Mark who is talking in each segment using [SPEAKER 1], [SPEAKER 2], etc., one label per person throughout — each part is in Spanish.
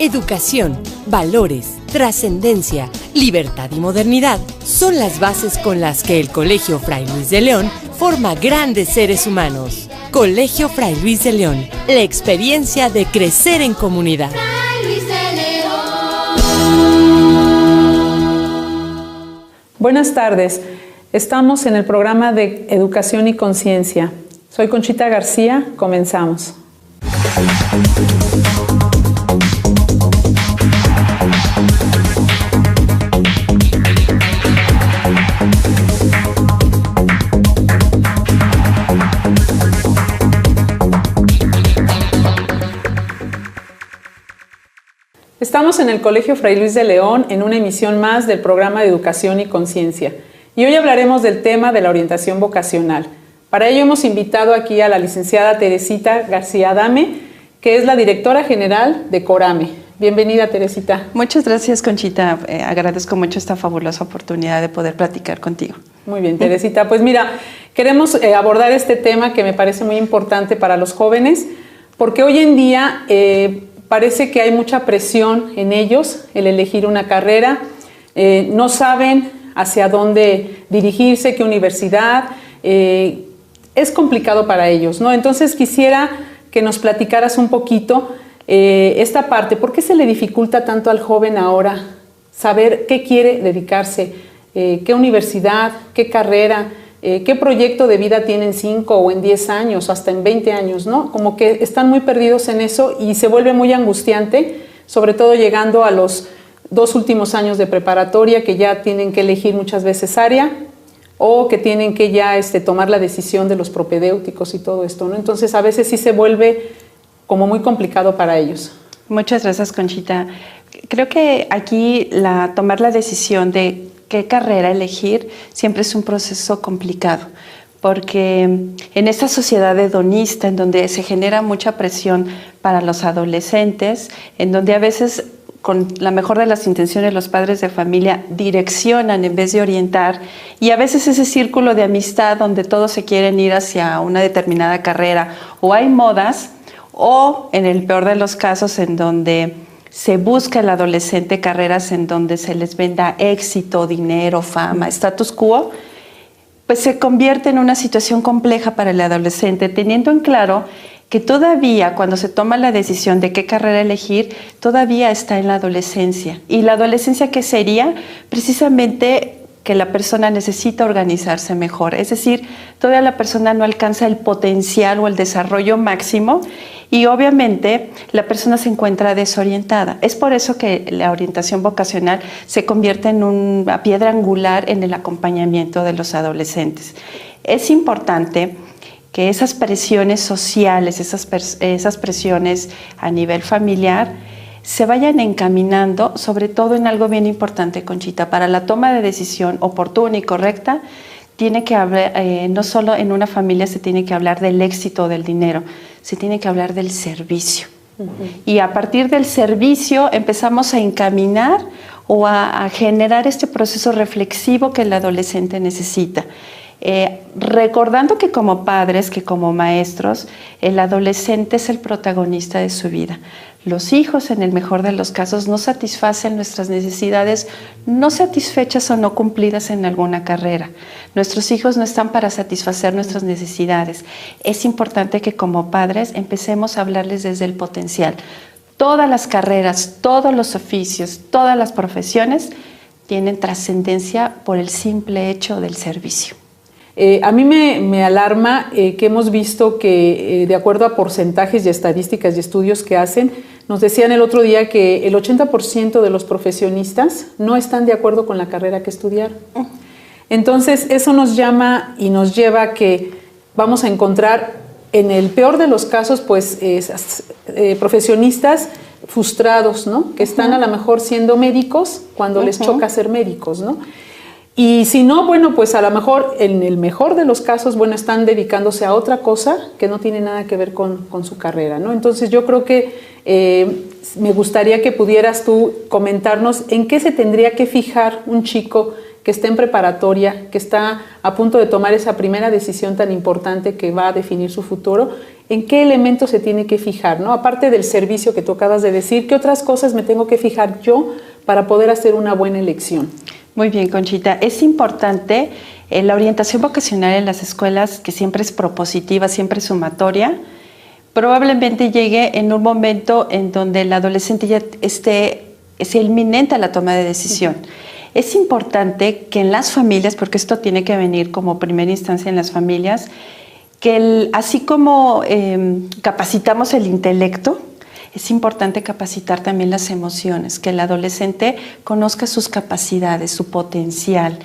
[SPEAKER 1] Educación, valores, trascendencia, libertad y modernidad son las bases con las que el Colegio Fray Luis de León forma grandes seres humanos. Colegio Fray Luis de León, la experiencia de crecer en comunidad.
[SPEAKER 2] Fray Luis de León.
[SPEAKER 3] Buenas tardes, estamos en el programa de Educación y Conciencia. Soy Conchita García, comenzamos. Estamos en el Colegio Fray Luis de León en una emisión más del programa de Educación y Conciencia. Y hoy hablaremos del tema de la orientación vocacional. Para ello hemos invitado aquí a la licenciada Teresita García Adame, que es la directora general de Corame. Bienvenida, Teresita.
[SPEAKER 4] Muchas gracias, Conchita. Agradezco mucho esta fabulosa oportunidad de poder platicar contigo.
[SPEAKER 3] Muy bien, Teresita. Pues mira, queremos abordar este tema que me parece muy importante para los jóvenes, porque hoy en día parece que hay mucha presión en ellos, el elegir una carrera. No saben hacia dónde dirigirse, qué universidad. Es complicado para ellos, ¿no? Entonces quisiera que nos platicaras un poquito esta parte. ¿Por qué se le dificulta tanto al joven ahora saber qué quiere dedicarse? ¿Qué universidad? ¿Qué carrera? ¿Qué proyecto de vida tiene en 5 o en 10 años, hasta en 20 años, ¿no? Como que están muy perdidos en eso y se vuelve muy angustiante, sobre todo llegando a los 2 últimos años de preparatoria, que ya tienen que elegir muchas veces área o que tienen que ya tomar la decisión de los propedéuticos y todo esto, ¿no? Entonces a veces sí se vuelve como muy complicado para ellos.
[SPEAKER 4] Muchas gracias, Conchita. Creo que aquí tomar la decisión de qué carrera elegir siempre es un proceso complicado, porque en esta sociedad hedonista, en donde se genera mucha presión para los adolescentes, en donde a veces con la mejor de las intenciones los padres de familia direccionan en vez de orientar, y a veces ese círculo de amistad donde todos se quieren ir hacia una determinada carrera, o hay modas, o en el peor de los casos en donde se busca el adolescente carreras en donde se les venda éxito, dinero, fama, status quo, pues se convierte en una situación compleja para el adolescente, teniendo en claro que todavía cuando se toma la decisión de qué carrera elegir, todavía está en la adolescencia. ¿Y la adolescencia qué sería? Precisamente que la persona necesita organizarse mejor, es decir, todavía la persona no alcanza el potencial o el desarrollo máximo y obviamente la persona se encuentra desorientada. Es por eso que la orientación vocacional se convierte en una piedra angular en el acompañamiento de los adolescentes. Es importante que esas presiones sociales, esas presiones a nivel familiar, se vayan encaminando, sobre todo en algo bien importante, Conchita, para la toma de decisión oportuna y correcta. Tiene que hablar, no solo en una familia se tiene que hablar del éxito o del dinero, se tiene que hablar del servicio. Y a partir del servicio empezamos a encaminar o a generar este proceso reflexivo que el adolescente necesita. Recordando que como padres, que como maestros, el adolescente es el protagonista de su vida. Los hijos, en el mejor de los casos, no satisfacen nuestras necesidades no satisfechas o no cumplidas en alguna carrera. Nuestros hijos no están para satisfacer nuestras necesidades. Es importante que como padres empecemos a hablarles desde el potencial. Todas las carreras, todos los oficios, todas las profesiones tienen trascendencia por el simple hecho del servicio.
[SPEAKER 3] A mí me alarma que hemos visto que de acuerdo a porcentajes y estadísticas y estudios que hacen, nos decían el otro día que el 80% de los profesionistas no están de acuerdo con la carrera que estudiaron. Entonces eso nos llama y nos lleva a que vamos a encontrar en el peor de los casos pues profesionistas frustrados, ¿no? Que están a lo mejor siendo médicos cuando les choca ser médicos, ¿no? Y si no, bueno, pues a lo mejor en el mejor de los casos, bueno, están dedicándose a otra cosa que no tiene nada que ver con su carrera, ¿no? Entonces yo creo que me gustaría que pudieras tú comentarnos en qué se tendría que fijar un chico que está en preparatoria, que está a punto de tomar esa primera decisión tan importante que va a definir su futuro, ¿en qué elementos se tiene que fijar, ¿no? Aparte del servicio que tú acabas de decir, ¿qué otras cosas me tengo que fijar yo para poder hacer una buena elección?
[SPEAKER 4] Muy bien, Conchita. Es importante la orientación vocacional en las escuelas, que siempre es propositiva, siempre es sumatoria. Probablemente llegue en un momento en donde el adolescente ya es inminente a la toma de decisión. Es importante que en las familias, porque esto tiene que venir como primera instancia en las familias, que así como capacitamos el intelecto, es importante capacitar también las emociones, que el adolescente conozca sus capacidades, su potencial.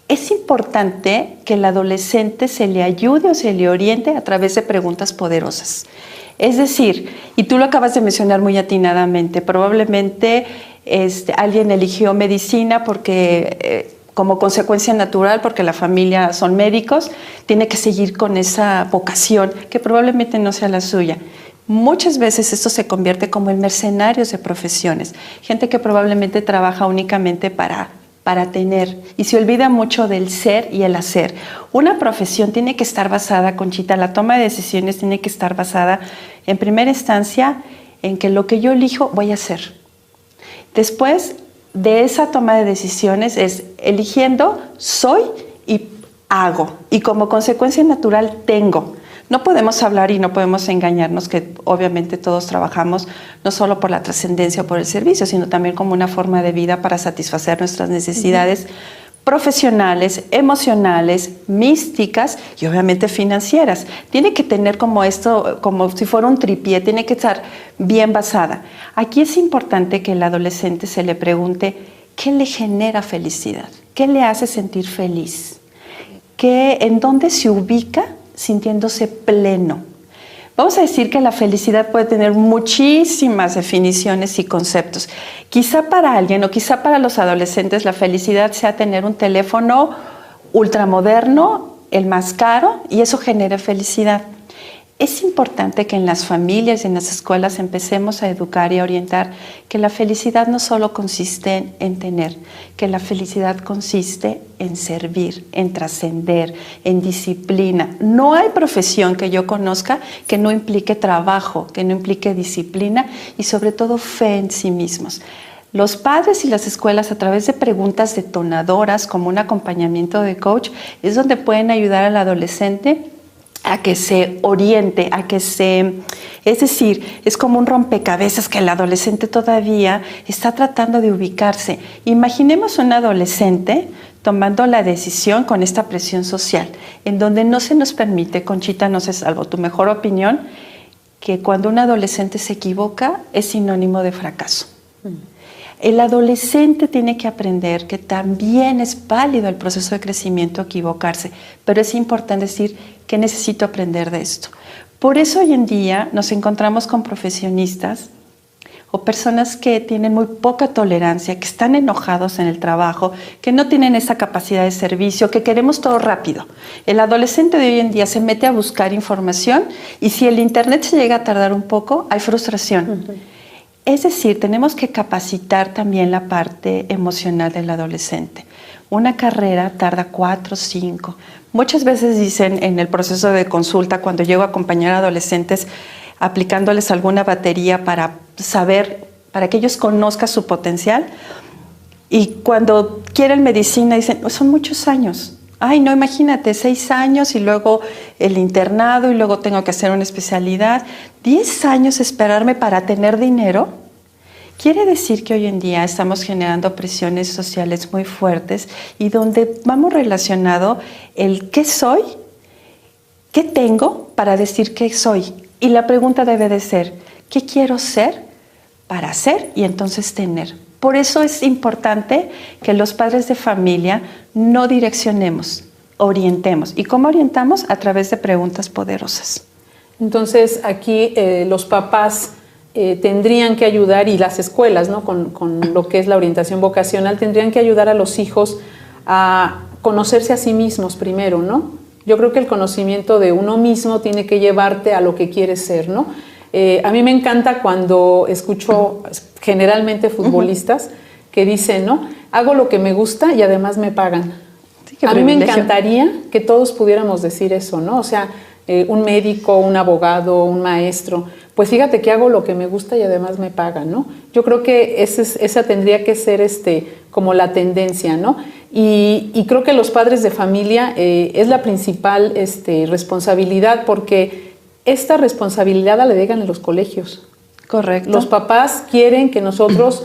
[SPEAKER 4] Es importante que el adolescente se le ayude o se le oriente a través de preguntas poderosas. Es decir, y tú lo acabas de mencionar muy atinadamente, probablemente alguien eligió medicina porque como consecuencia natural, porque la familia son médicos, tiene que seguir con esa vocación que probablemente no sea la suya. Muchas veces esto se convierte como en mercenarios de profesiones, gente que probablemente trabaja únicamente para tener y se olvida mucho del ser y el hacer. Una profesión tiene que estar basada, Conchita, la toma de decisiones tiene que estar basada en primera instancia en que lo que yo elijo voy a hacer. Después de esa toma de decisiones es eligiendo, soy y hago. Y como consecuencia natural tengo. No podemos hablar y no podemos engañarnos que obviamente todos trabajamos no solo por la trascendencia o por el servicio, sino también como una forma de vida para satisfacer nuestras necesidades profesionales, emocionales, místicas y obviamente financieras. Tiene que tener como esto, como si fuera un tripié, tiene que estar bien basada. Aquí es importante que el adolescente se le pregunte qué le genera felicidad, qué le hace sentir feliz, en dónde se ubica sintiéndose pleno. Vamos a decir que la felicidad puede tener muchísimas definiciones y conceptos. Quizá para alguien o quizá para los adolescentes la felicidad sea tener un teléfono ultramoderno, el más caro, y eso genera felicidad. Es importante que en las familias y en las escuelas empecemos a educar y a orientar que la felicidad no solo consiste en tener, que la felicidad consiste en servir, en trascender, en disciplina. No hay profesión que yo conozca que no implique trabajo, que no implique disciplina y sobre todo fe en sí mismos. Los padres y las escuelas, a través de preguntas detonadoras como un acompañamiento de coach, es donde pueden ayudar al adolescente a que se oriente, es decir, es como un rompecabezas que el adolescente todavía está tratando de ubicarse. Imaginemos un adolescente tomando la decisión con esta presión social, en donde no se nos permite, Conchita, no sé, salvo tu mejor opinión, que cuando un adolescente se equivoca es sinónimo de fracaso. El adolescente tiene que aprender que también es válido el proceso de crecimiento equivocarse, pero es importante decir que necesito aprender de esto. Por eso hoy en día nos encontramos con profesionistas o personas que tienen muy poca tolerancia, que están enojados en el trabajo, que no tienen esa capacidad de servicio, que queremos todo rápido. El adolescente de hoy en día se mete a buscar información y si el internet se llega a tardar un poco, hay frustración. Es decir, tenemos que capacitar también la parte emocional del adolescente. Una carrera tarda 4 o 5. Muchas veces dicen en el proceso de consulta, cuando llego a acompañar a adolescentes, aplicándoles alguna batería para saber, para que ellos conozcan su potencial. Y cuando quieren medicina dicen, son muchos años. Ay, no, imagínate, 6 años y luego el internado y luego tengo que hacer una especialidad. 10 años esperarme para tener dinero. Quiere decir que hoy en día estamos generando presiones sociales muy fuertes y donde vamos relacionado el qué soy, qué tengo para decir qué soy. Y la pregunta debe de ser, ¿qué quiero ser para ser y entonces tener? Por eso es importante que los padres de familia no direccionemos, orientemos. ¿Y cómo orientamos? A través de preguntas poderosas.
[SPEAKER 3] Entonces aquí los papás tendrían que ayudar, y las escuelas, ¿no? con lo que es la orientación vocacional, tendrían que ayudar a los hijos a conocerse a sí mismos primero, ¿no? Yo creo que el conocimiento de uno mismo tiene que llevarte a lo que quieres ser, ¿no? A mí me encanta cuando escucho generalmente futbolistas que dicen, ¿no? Hago lo que me gusta y además me pagan. Sí, a mí me encantaría que todos pudiéramos decir eso, ¿no? O sea, un médico, un abogado, un maestro, pues fíjate que hago lo que me gusta y además me pagan, ¿no? Yo creo que esa tendría que ser como la tendencia, ¿no? Y creo que los padres de familia es la principal responsabilidad, porque esta responsabilidad la delegan en los colegios.
[SPEAKER 4] Correcto.
[SPEAKER 3] Los papás quieren que nosotros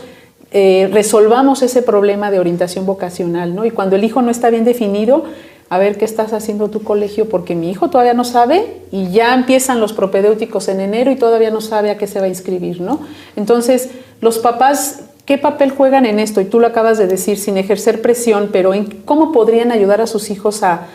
[SPEAKER 3] resolvamos ese problema de orientación vocacional, ¿no? Y cuando el hijo no está bien definido, a ver qué estás haciendo tu colegio, porque mi hijo todavía no sabe y ya empiezan los propedéuticos en enero y todavía no sabe a qué se va a inscribir, ¿no? Entonces, los papás, ¿qué papel juegan en esto? Y tú lo acabas de decir, sin ejercer presión, pero ¿cómo podrían ayudar a sus hijos a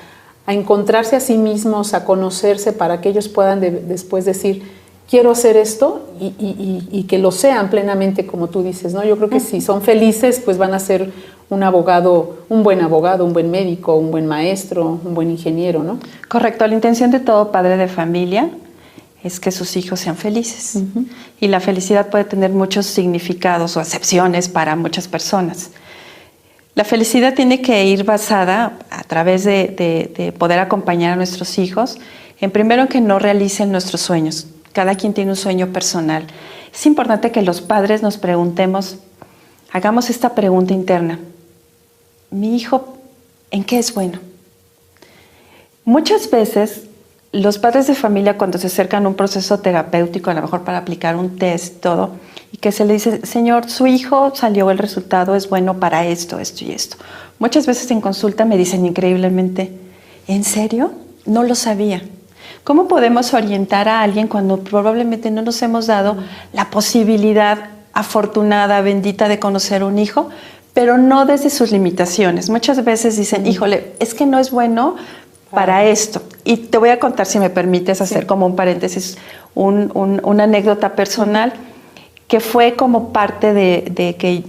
[SPEAKER 3] encontrarse a sí mismos, a conocerse, para que ellos puedan después decir, quiero hacer esto y que lo sean plenamente, como tú dices, ¿no? Yo creo que si son felices, pues van a ser un buen médico, un buen maestro, un buen ingeniero, ¿no?
[SPEAKER 4] Correcto. La intención de todo padre de familia es que sus hijos sean felices. Y la felicidad puede tener muchos significados o acepciones para muchas personas. La felicidad tiene que ir basada a través de poder acompañar a nuestros hijos, en primero que no realicen nuestros sueños. Cada quien tiene un sueño personal. Es importante que los padres nos preguntemos, hagamos esta pregunta interna. ¿Mi hijo en qué es bueno? Muchas veces los padres de familia, cuando se acercan a un proceso terapéutico, a lo mejor para aplicar un test, todo, y que se le dice, señor, su hijo salió, el resultado es bueno para esto, esto y esto. Muchas veces en consulta me dicen increíblemente, ¿en serio? No lo sabía. ¿Cómo podemos orientar a alguien cuando probablemente no nos hemos dado la posibilidad afortunada, bendita de conocer un hijo, pero no desde sus limitaciones? Muchas veces dicen, híjole, es que no es bueno para esto. Y te voy a contar, si me permites hacer como un paréntesis, una anécdota personal que fue como parte de que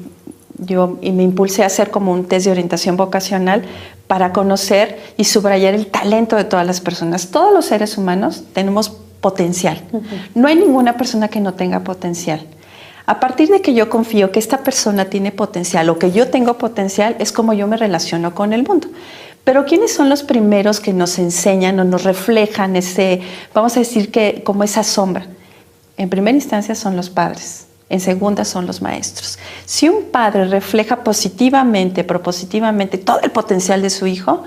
[SPEAKER 4] yo me impulsé a hacer como un test de orientación vocacional para conocer y subrayar el talento de todas las personas. Todos los seres humanos tenemos potencial. No hay ninguna persona que no tenga potencial. A partir de que yo confío que esta persona tiene potencial o que yo tengo potencial, es como yo me relaciono con el mundo. Pero ¿quiénes son los primeros que nos enseñan o nos reflejan vamos a decir que como esa sombra? En primera instancia son los padres. En segunda son los maestros. Si un padre refleja positivamente, propositivamente todo el potencial de su hijo,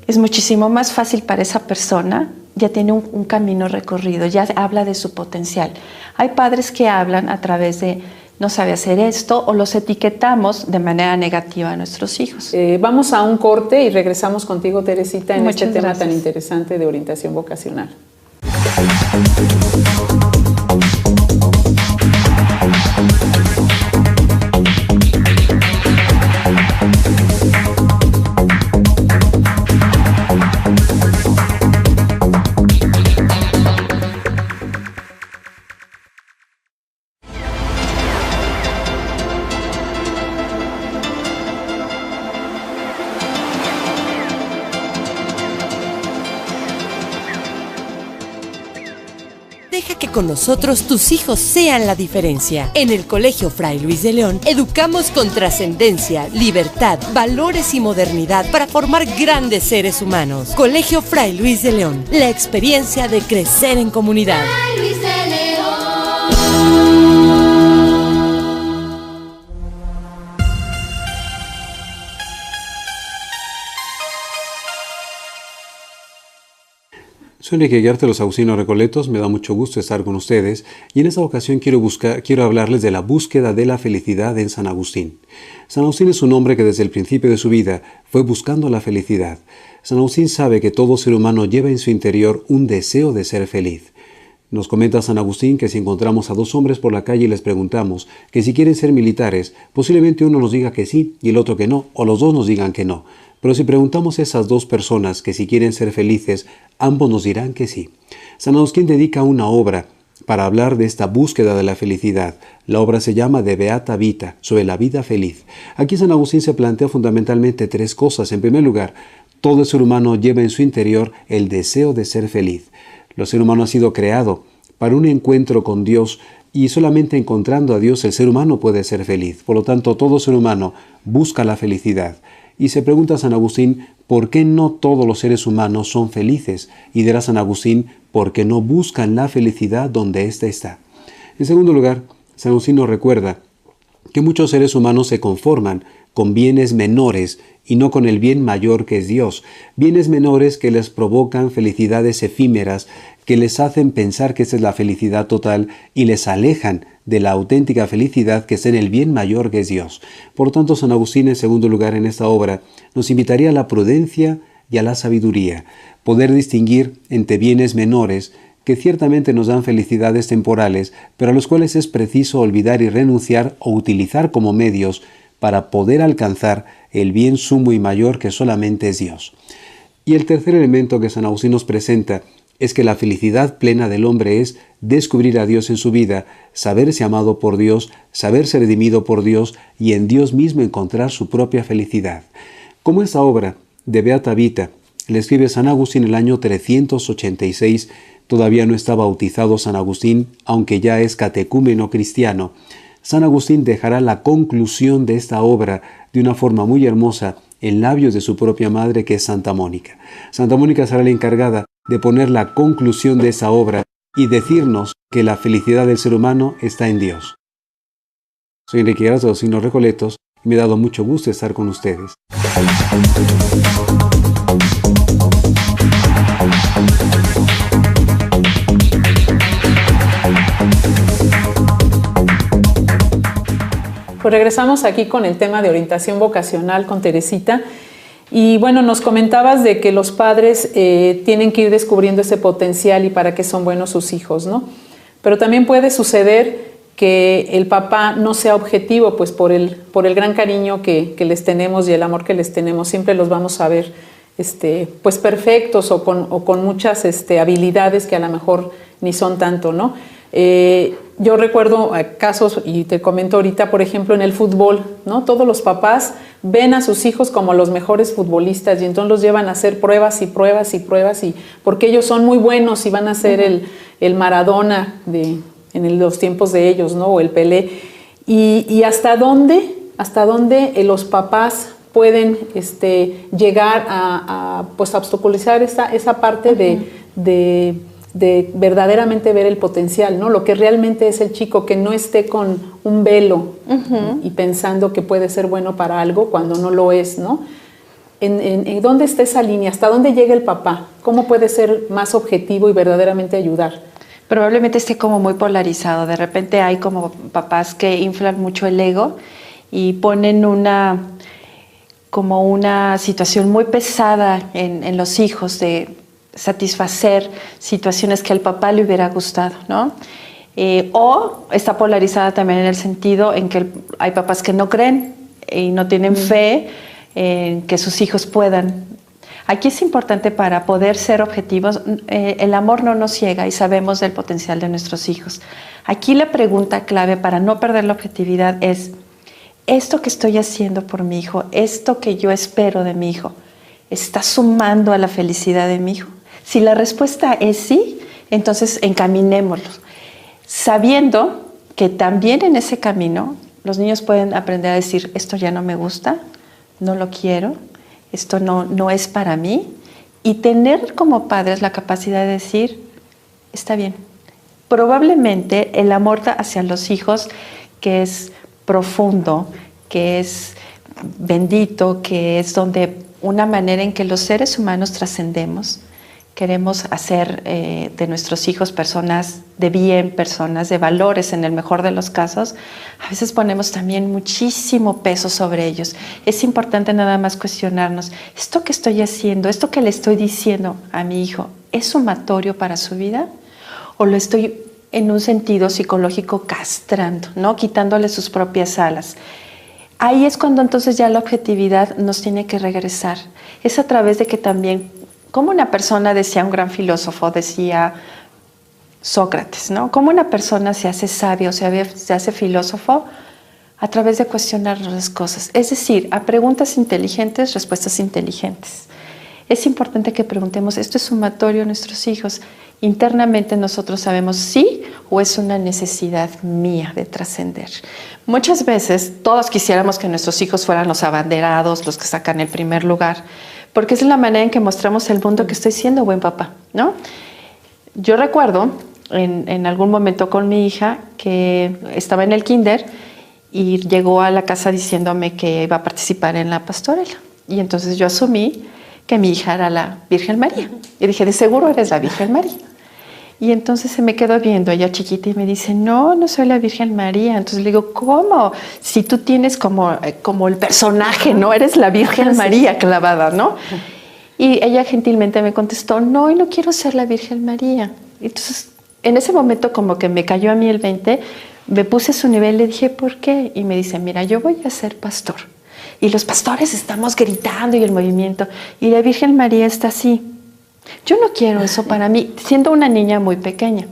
[SPEAKER 4] es muchísimo más fácil para esa persona, ya tiene un camino recorrido, ya habla de su potencial. Hay padres que hablan a través de no sabe hacer esto o los etiquetamos de manera negativa a nuestros hijos.
[SPEAKER 3] Vamos a un corte y regresamos contigo, Teresita, en
[SPEAKER 4] Muchas
[SPEAKER 3] este tema
[SPEAKER 4] gracias.
[SPEAKER 3] tan interesante de orientación vocacional.
[SPEAKER 1] Deja que con nosotros tus hijos sean la diferencia. En el Colegio Fray Luis de León educamos con trascendencia, libertad, valores y modernidad para formar grandes seres humanos. Colegio Fray Luis de León, la experiencia de crecer en comunidad.
[SPEAKER 2] Fray Luis de León.
[SPEAKER 5] Soy Enrique Guiarte de los Agustinos Recoletos, me da mucho gusto estar con ustedes y en esta ocasión quiero hablarles de la búsqueda de la felicidad en San Agustín. San Agustín es un hombre que desde el principio de su vida fue buscando la felicidad. San Agustín sabe que todo ser humano lleva en su interior un deseo de ser feliz. Nos comenta San Agustín que si encontramos a dos hombres por la calle y les preguntamos que si quieren ser militares, posiblemente uno nos diga que sí y el otro que no, o los dos nos digan que no. Pero si preguntamos a esas dos personas que si quieren ser felices, ambos nos dirán que sí. San Agustín dedica una obra para hablar de esta búsqueda de la felicidad. La obra se llama De Beata Vita, sobre la vida feliz. Aquí San Agustín se plantea fundamentalmente tres cosas. En primer lugar, todo el ser humano lleva en su interior el deseo de ser feliz. El ser humano ha sido creado para un encuentro con Dios y solamente encontrando a Dios el ser humano puede ser feliz. Por lo tanto, todo ser humano busca la felicidad. Y se pregunta a San Agustín, ¿por qué no todos los seres humanos son felices? Y dirá San Agustín, porque no buscan la felicidad donde ésta está. En segundo lugar, San Agustín nos recuerda que muchos seres humanos se conforman con bienes menores y no con el bien mayor que es Dios. Bienes menores que les provocan felicidades efímeras, que les hacen pensar que esa es la felicidad total y les alejan de la auténtica felicidad que está en el bien mayor que es Dios. Por tanto, San Agustín, en segundo lugar, en esta obra, nos invitaría a la prudencia y a la sabiduría, poder distinguir entre bienes menores que ciertamente nos dan felicidades temporales, pero a los cuales es preciso olvidar y renunciar o utilizar como medios para poder alcanzar el bien sumo y mayor que solamente es Dios. Y el tercer elemento que San Agustín nos presenta es que la felicidad plena del hombre es descubrir a Dios en su vida, saberse amado por Dios, saberse redimido por Dios y en Dios mismo encontrar su propia felicidad. Como esta obra de Beata Vita le escribe San Agustín en el año 386, todavía no está bautizado San Agustín, aunque ya es catecúmeno cristiano. San Agustín dejará la conclusión de esta obra de una forma muy hermosa en labios de su propia madre, que es Santa Mónica. Santa Mónica será la encargada de poner la conclusión de esa obra y decirnos que la felicidad del ser humano está en Dios. Soy Enrique Garza de los Signos Recoletos y me ha dado mucho gusto estar con ustedes.
[SPEAKER 3] Pues regresamos aquí con el tema de orientación vocacional con Teresita. Y bueno, nos comentabas de que los padres tienen que ir descubriendo ese potencial y para qué son buenos sus hijos, ¿no? Pero también puede suceder que el papá no sea objetivo, pues por el gran cariño que les tenemos y el amor que les tenemos, siempre los vamos a ver pues perfectos o con muchas habilidades que a lo mejor ni son tanto, ¿no? Yo recuerdo casos, y te comento ahorita, por ejemplo, en el fútbol, ¿no? Todos los papás ven a sus hijos como los mejores futbolistas y entonces los llevan a hacer pruebas y pruebas y pruebas, y porque ellos son muy buenos y van a ser el Maradona en los tiempos de ellos, ¿no? O el Pelé. Y hasta dónde los papás pueden llegar a obstaculizar esa parte de verdaderamente ver el potencial, ¿no? Lo que realmente es el chico, que no esté con un velo y pensando que puede ser bueno para algo cuando no lo es, ¿no? ¿En dónde está esa línea? ¿Hasta dónde llega el papá? ¿Cómo puede ser más objetivo y verdaderamente ayudar?
[SPEAKER 4] Probablemente esté como muy polarizado. De repente hay como papás que inflan mucho el ego y ponen como una situación muy pesada en los hijos de satisfacer situaciones que al papá le hubiera gustado, ¿no? O está polarizada también en el sentido en que hay papás que no creen y no tienen fe en que sus hijos puedan. Aquí es importante, para poder ser objetivos, el amor no nos ciega y sabemos del potencial de nuestros hijos. Aquí la pregunta clave para no perder la objetividad es: ¿esto que estoy haciendo por mi hijo, esto que yo espero de mi hijo, está sumando a la felicidad de mi hijo? Si la respuesta es sí, entonces encaminémoslo, sabiendo que también en ese camino los niños pueden aprender a decir: esto ya no me gusta, no lo quiero, esto no es para mí, y tener como padres la capacidad de decir: está bien. Probablemente el amor hacia los hijos, que es profundo, que es bendito, que es donde una manera en que los seres humanos trascendemos. Queremos hacer de nuestros hijos personas de bien, personas de valores en el mejor de los casos. A veces ponemos también muchísimo peso sobre ellos. Es importante nada más cuestionarnos: ¿esto que estoy haciendo, esto que le estoy diciendo a mi hijo, es sumatorio para su vida? ¿O lo estoy en un sentido psicológico castrando, ¿no? Quitándole sus propias alas? Ahí es cuando entonces ya la objetividad nos tiene que regresar. Es a través de que también, como una persona, decía un gran filósofo, decía Sócrates, ¿no? Cómo una persona se hace sabio, se hace filósofo a través de cuestionar las cosas. Es decir, a preguntas inteligentes, respuestas inteligentes. es importante que preguntemos, ¿esto es sumatorio a nuestros hijos? Internamente nosotros sabemos sí o es una necesidad mía de trascender. Muchas veces todos quisiéramos que nuestros hijos fueran los abanderados, los que sacan el primer lugar, porque es la manera en que mostramos al mundo que estoy siendo buen papá, ¿no? Yo recuerdo en algún momento con mi hija que estaba en el kinder y llegó a la casa diciéndome que iba a participar en la pastorela. Y entonces yo asumí que mi hija era la Virgen María. Y dije, de seguro eres la Virgen María. Y entonces se me quedó viendo ella chiquita y me dice, no, no soy la Virgen María. Entonces le digo, ¿cómo? Si tú tienes como el personaje, ¿no? Eres la Virgen María clavada, ¿no? Y ella gentilmente me contestó, no, y no quiero ser la Virgen María. Entonces, en ese momento como que me cayó a mí el 20, me puse a su nivel y le dije, ¿por qué? Y me dice, mira, yo voy a ser pastor. Y los pastores estamos gritando y el movimiento. Y la Virgen María está así. Yo no quiero eso para mí, siendo una niña muy pequeña.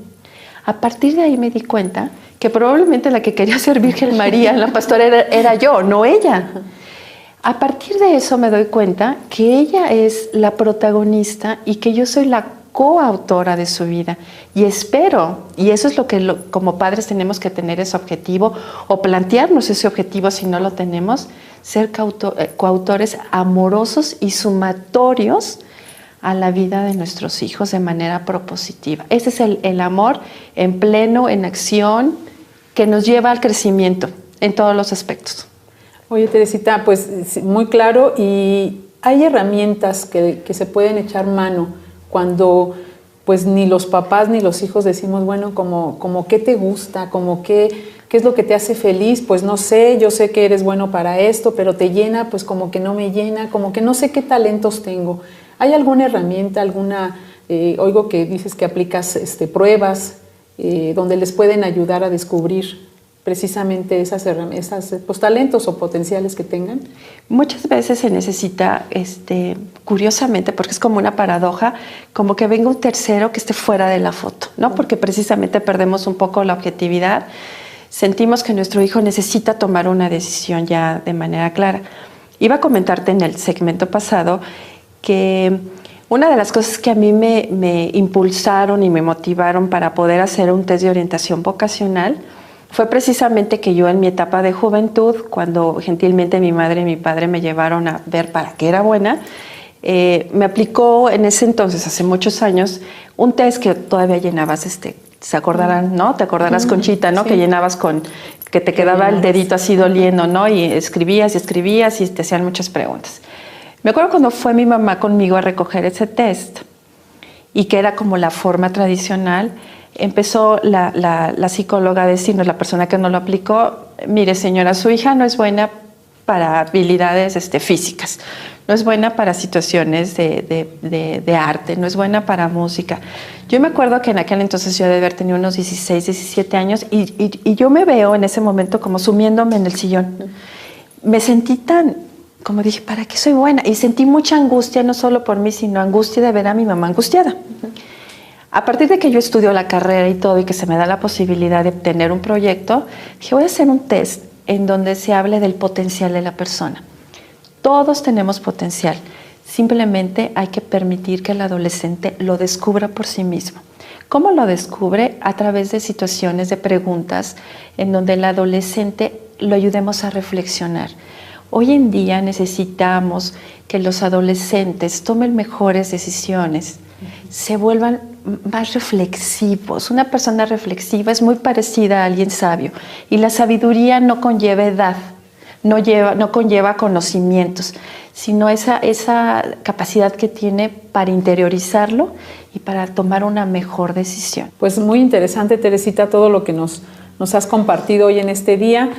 [SPEAKER 4] A partir de ahí me di cuenta que probablemente la que quería ser Virgen María en la pastora era yo, no ella. A partir de eso me doy cuenta que ella es la protagonista y que yo soy la coautora de su vida. Y espero, y eso es lo que como padres tenemos que tener ese objetivo o plantearnos ese objetivo si no lo tenemos, ser coautores amorosos y sumatorios a la vida de nuestros hijos de manera propositiva. Ese es el amor en pleno, en acción, que nos lleva al crecimiento en todos los aspectos.
[SPEAKER 3] Oye, Teresita, pues muy claro, y hay herramientas que se pueden echar mano cuando pues ni los papás ni los hijos decimos, bueno, como qué te gusta, como qué es lo que te hace feliz, pues no sé, yo sé que eres bueno para esto, pero te llena, pues como que no me llena, como que no sé qué talentos tengo. ¿Hay alguna herramienta, oigo que dices que aplicas pruebas donde les pueden ayudar a descubrir precisamente esas talentos o potenciales que tengan?
[SPEAKER 4] Muchas veces se necesita, curiosamente, porque es como una paradoja, como que venga un tercero que esté fuera de la foto, ¿no? Porque precisamente perdemos un poco la objetividad, sentimos que nuestro hijo necesita tomar una decisión ya de manera clara. Iba a comentarte en el segmento pasado que una de las cosas que a mí me impulsaron y me motivaron para poder hacer un test de orientación vocacional fue precisamente que yo en mi etapa de juventud, cuando gentilmente mi madre y mi padre me llevaron a ver para qué era buena, me aplicó en ese entonces, hace muchos años, un test que todavía llenabas, se acordarán, ¿no? Te acordarás, Conchita, ¿no? Sí. Que llenabas que te quedaba el dedito así doliendo, ¿no? Y escribías y te hacían muchas preguntas. Me acuerdo cuando fue mi mamá conmigo a recoger ese test y que era como la forma tradicional, empezó la psicóloga a decirnos, la persona que no lo aplicó, mire señora, su hija no es buena para habilidades físicas, no es buena para situaciones de arte, no es buena para música. Yo me acuerdo que en aquel entonces yo debía haber tenido unos 16, 17 años y yo me veo en ese momento como sumiéndome en el sillón. Me sentí como dije, ¿para qué soy buena? Y sentí mucha angustia, no solo por mí, sino angustia de ver a mi mamá angustiada. A partir de que yo estudio la carrera y todo y que se me da la posibilidad de tener un proyecto, dije, voy a hacer un test en donde se hable del potencial de la persona. Todos tenemos potencial, simplemente hay que permitir que el adolescente lo descubra por sí mismo. ¿Cómo lo descubre? A través de situaciones, de preguntas, en donde el adolescente lo ayudemos a reflexionar. Hoy en día necesitamos que los adolescentes tomen mejores decisiones, se vuelvan más reflexivos. Una persona reflexiva es muy parecida a alguien sabio y la sabiduría no conlleva edad, no conlleva conocimientos, sino esa capacidad que tiene para interiorizarlo y para tomar una mejor decisión.
[SPEAKER 3] Pues muy interesante, Teresita, todo lo que nos has compartido hoy en este día.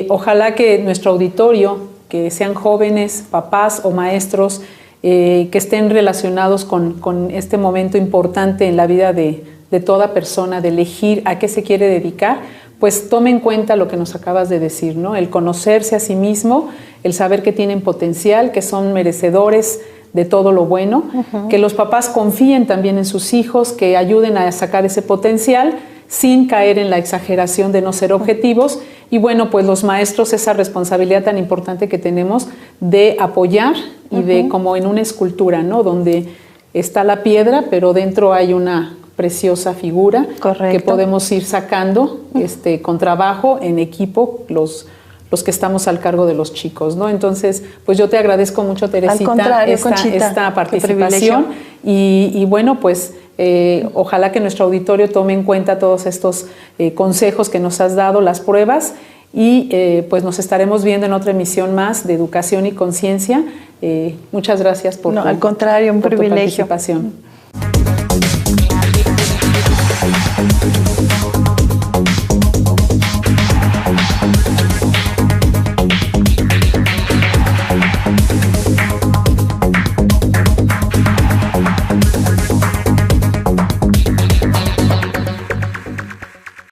[SPEAKER 3] Ojalá que nuestro auditorio, que sean jóvenes, papás o maestros, que estén relacionados con este momento importante en la vida de toda persona, de elegir a qué se quiere dedicar, pues tome en cuenta lo que nos acabas de decir, ¿no? El conocerse a sí mismo, el saber que tienen potencial, que son merecedores de todo lo bueno, que los papás confíen también en sus hijos, que ayuden a sacar ese potencial sin caer en la exageración de no ser objetivos. Y bueno, pues los maestros, esa responsabilidad tan importante que tenemos de apoyar y de como en una escultura, ¿no? Donde está la piedra, pero dentro hay una preciosa figura.
[SPEAKER 4] Correcto.
[SPEAKER 3] Que podemos ir sacando con trabajo, en equipo, los que estamos al cargo de los chicos, ¿no? Entonces, pues yo te agradezco mucho, Teresita, esta participación y bueno, pues ojalá que nuestro auditorio tome en cuenta todos estos consejos que nos has dado, las pruebas, y pues nos estaremos viendo en otra emisión más de Educación y Conciencia. Muchas gracias por
[SPEAKER 4] al contrario, un privilegio.
[SPEAKER 3] tu participación.